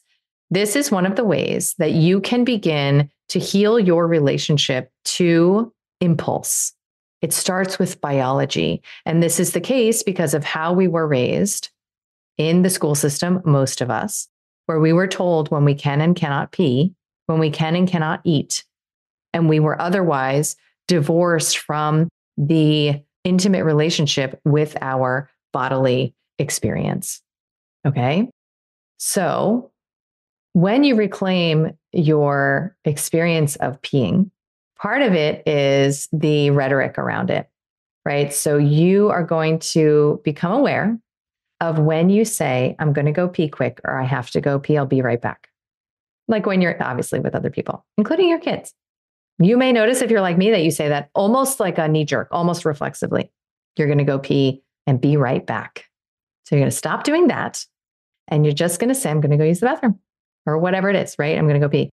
S1: this is one of the ways that you can begin to heal your relationship to impulse. It starts with biology. And this is the case because of how we were raised in the school system, most of us, where we were told when we can and cannot pee, when we can and cannot eat, and we were otherwise divorced from the intimate relationship with our bodily experience. Okay. So when you reclaim your experience of peeing, part of it is the rhetoric around it, right? So you are going to become aware of when you say, I'm going to go pee quick, or I have to go pee, I'll be right back. Like when you're obviously with other people, including your kids. You may notice if you're like me that you say that almost like a knee jerk, almost reflexively. You're going to go pee and be right back. So you're going to stop doing that. And you're just going to say, I'm going to go use the bathroom or whatever it is, right? I'm going to go pee.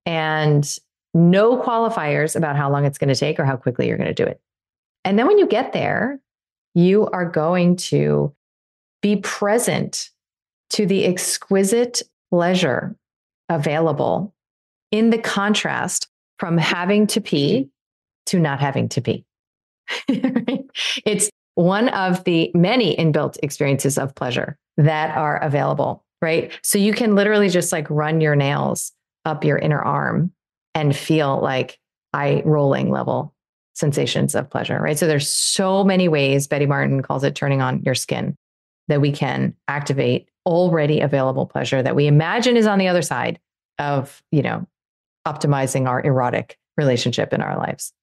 S1: And no qualifiers about how long it's going to take or how quickly you're going to do it. And then when you get there, you are going to be present to the exquisite pleasure available in the contrast from having to pee to not having to pee. It's one of the many inbuilt experiences of pleasure that are available, right? So you can literally just like run your nails up your inner arm and feel like eye rolling level sensations of pleasure, right? So there's so many ways, Betty Martin calls it turning on your skin, that we can activate already available pleasure that we imagine is on the other side of, optimizing our erotic relationship in our lives.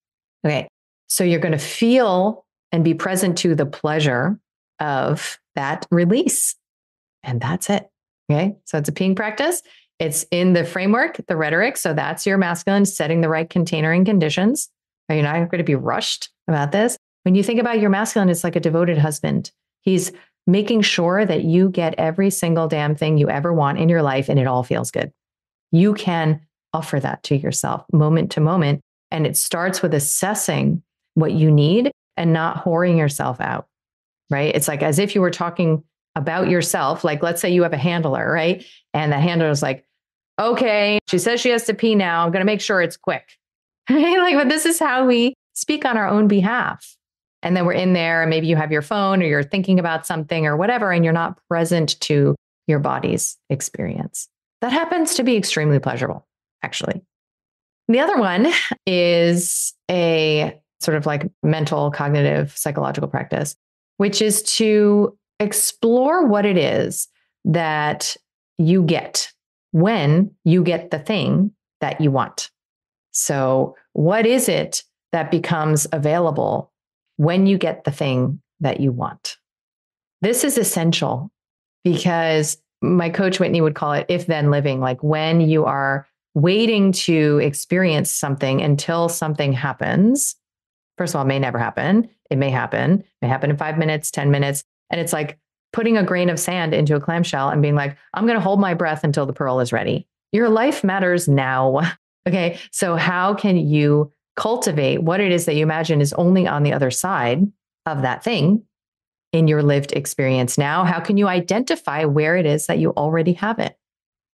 S1: Okay. So you're going to feel and be present to the pleasure of that release. And that's it. Okay. So it's a peeing practice. It's in the framework, the rhetoric. So that's your masculine setting the right container and conditions. You're not going to be rushed about this. When you think about your masculine, it's like a devoted husband. He's making sure that you get every single damn thing you ever want in your life and it all feels good. You can offer that to yourself moment to moment. And it starts with assessing what you need and not whoring yourself out, right? It's like as if you were talking about yourself. Like, let's say you have a handler, right? And the handler is like, okay, she says she has to pee now. I'm going to make sure it's quick. Right? But this is how we speak on our own behalf. And then we're in there and maybe you have your phone or you're thinking about something or whatever, and you're not present to your body's experience. That happens to be extremely pleasurable, actually. The other one is a sort of like mental, cognitive, psychological practice, which is to explore what it is that you get when you get the thing that you want. So what is it that becomes available when you get the thing that you want? This is essential because my coach Whitney would call it if then living, like when you are waiting to experience something until something happens. First of all, it may never happen. It may happen in 5 minutes, 10 minutes. And it's like putting a grain of sand into a clamshell and being like, I'm going to hold my breath until the pearl is ready. Your life matters now. Okay. So how can you cultivate what it is that you imagine is only on the other side of that thing in your lived experience now? How can you identify where it is that you already have it?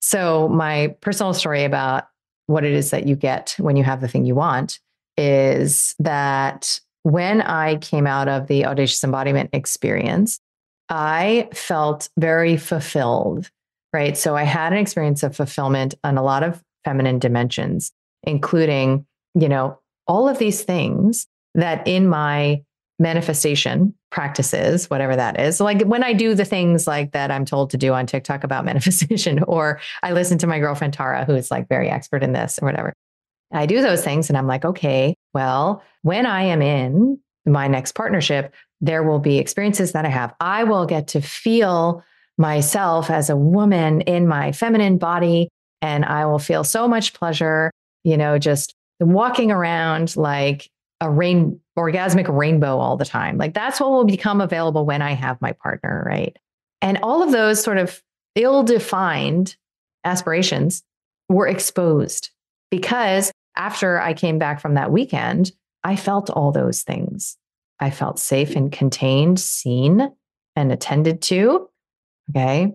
S1: So my personal story about what it is that you get when you have the thing you want is that when I came out of the audacious embodiment experience, I felt very fulfilled, right? So I had an experience of fulfillment on a lot of feminine dimensions, including, all of these things that in my manifestation practices, whatever that is. Like when I do the things like that I'm told to do on TikTok about manifestation, or I listen to my girlfriend Tara, who is like very expert in this or whatever. I do those things and I'm like, okay, well, when I am in my next partnership, there will be experiences that I have. I will get to feel myself as a woman in my feminine body, and I will feel so much pleasure, just walking around like a orgasmic rainbow all the time. Like that's what will become available when I have my partner, right? And all of those sort of ill-defined aspirations were exposed because after I came back from that weekend, I felt all those things. I felt safe and contained, seen and attended to. Okay.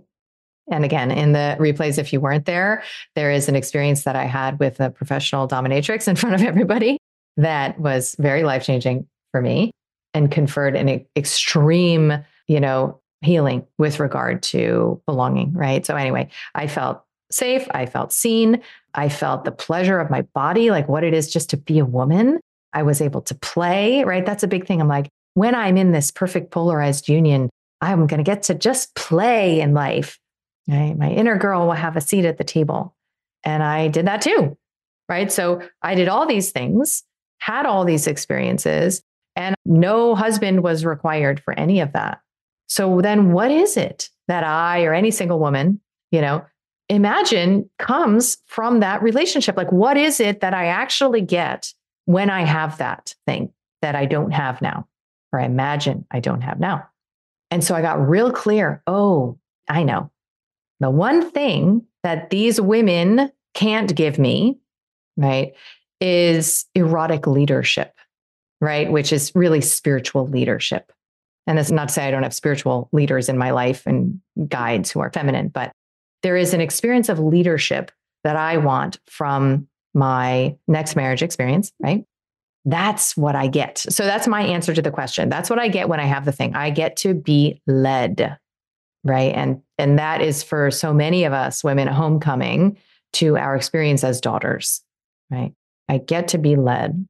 S1: And again, in the replays, if you weren't there, there is an experience that I had with a professional dominatrix in front of everybody that was very life-changing for me and conferred an extreme, healing with regard to belonging, right? So anyway, I felt safe. I felt seen. I felt the pleasure of my body, like what it is just to be a woman. I was able to play, right? That's a big thing. I'm like, when I'm in this perfect polarized union, I'm going to get to just play in life. Right? My inner girl will have a seat at the table. And I did that too, right? So I did all these things, had all these experiences, and no husband was required for any of that. So then what is it that I or any single woman, imagine comes from that relationship? Like, what is it that I actually get when I have that thing that I don't have now, or I imagine I don't have now? And so I got real clear. Oh, I know. The one thing that these women can't give me, right, is erotic leadership, right? Which is really spiritual leadership. And that's not to say I don't have spiritual leaders in my life and guides who are feminine, but there is an experience of leadership that I want from my next marriage experience, right? That's what I get. So that's my answer to the question. That's what I get when I have the thing. I get to be led, right? And that is for so many of us women homecoming to our experience as daughters, right? I get to be led.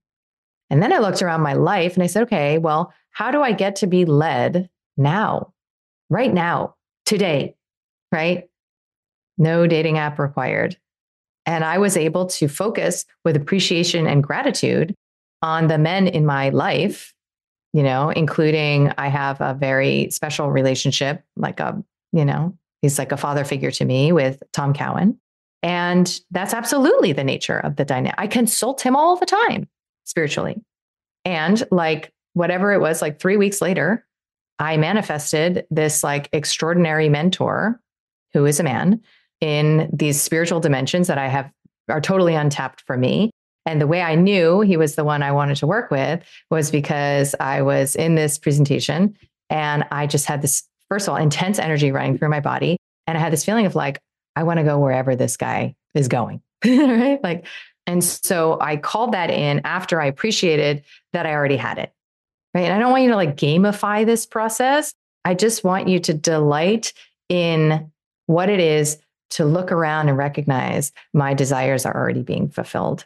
S1: And then I looked around my life and I said, okay, well, how do I get to be led now, right now, today, right? No dating app required. And I was able to focus with appreciation and gratitude on the men in my life, including I have a very special relationship, he's like a father figure to me with Tom Cowan. And that's absolutely the nature of the dynamic. I consult him all the time spiritually. And whatever it was, 3 weeks later, I manifested this extraordinary mentor who is a man in these spiritual dimensions that are totally untapped for me. And the way I knew he was the one I wanted to work with was because I was in this presentation and I just had this, first of all, intense energy running through my body. And I had this feeling of I want to go wherever this guy is going, right? And so I called that in after I appreciated that I already had it, right? And I don't want you to gamify this process. I just want you to delight in what it is to look around and recognize my desires are already being fulfilled.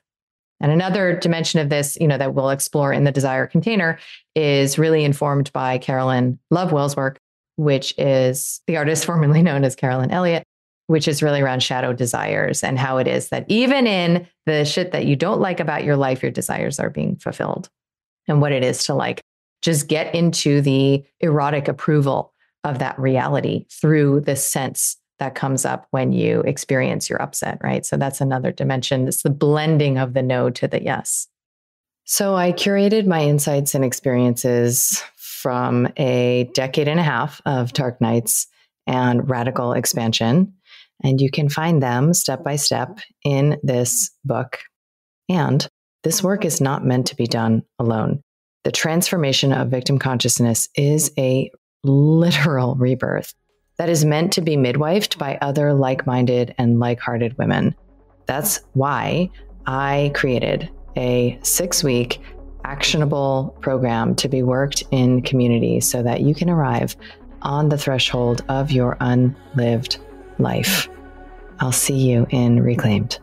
S1: And another dimension of this, that we'll explore in the desire container is really informed by Carolyn Lovewell's work, which is the artist formerly known as Carolyn Elliott, which is really around shadow desires and how it is that even in the shit that you don't like about your life, your desires are being fulfilled, and what it is to just get into the erotic approval of that reality through the sense that comes up when you experience your upset, right? So that's another dimension. It's the blending of the no to the yes. So I curated my insights and experiences from a decade and a half of dark nights and radical expansion. And you can find them step by step in this book. And this work is not meant to be done alone. The transformation of victim consciousness is a literal rebirth that is meant to be midwifed by other like-minded and like-hearted women. That's why I created a 6-week actionable program to be worked in community so that you can arrive on the threshold of your unlived life. I'll see you in Reclaimed.